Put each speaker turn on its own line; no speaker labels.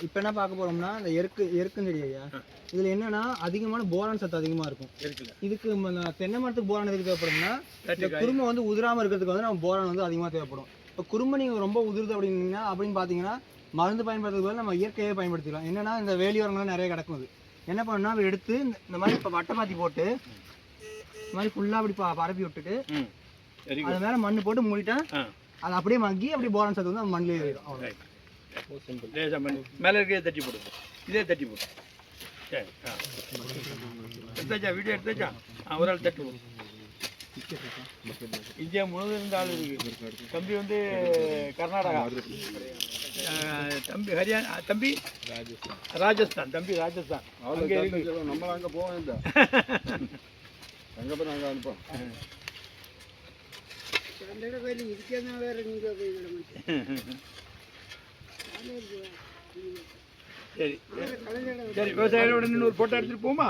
இப்போ என்ன பார்க்க போறோம்னா இந்த எருக்குஞ்செடி ஐயா. இதில் என்னன்னா அதிகமான போரான் சத்து அதிகமாக இருக்கும். இதுக்கு தென்னை மரத்துக்கு போரான் எதுக்கு தேவைப்படும்னா இந்த குருமை வந்து உதிராமல் இருக்கிறதுக்கு வந்து நம்ம போரான் வந்து அதிகமாக தேவைப்படும். இப்போ குருமை நீங்கள் ரொம்ப உதிருது அப்படின்னு பார்த்தீங்கன்னா மருந்து பயன்படுத்துறது போது நம்ம இயற்கையே பயன்படுத்திக்கலாம். என்னன்னா இந்த வேலியோரங்கள்லாம் நிறைய கிடக்குது. என்ன பண்ணணும்னா அதை எடுத்து இந்த மாதிரி இப்போ வட்டை பாத்தி போட்டு இந்த மாதிரி ஃபுல்லாக அப்படி பரப்பி விட்டுட்டு அது மேலே மண் போட்டு மூடிட்டா அது அப்படியே மங்கி அப்படியே போரான் சத்து வந்து நம்ம மண்ணிலே ஏறிடும். அவ்வளோ
லேசாக மண் மேலே இருக்கிறத தட்டி போடுது. இதே தட்டி போடு. சரி எடுத்தாச்சா? வீடியோ எடுத்தாச்சா? ஒரு ஆள் தட்டு போடும். இந்தியா முழுவதும் இருந்த ஆள் இருக்கு. தம்பி வந்து கர்நாடகா, தம்பி ஹரியானா, தம்பி ராஜஸ்தான், தம்பி ராஜஸ்தான். அங்கே இருக்கு.
நம்ம அங்கே போவோம். இந்த அங்கே போய் நாங்கள் அனுப்போம்.
சரி சரி, விவசாயிகளோட இன்னொரு போட்டோ எடுத்துட்டு போமா.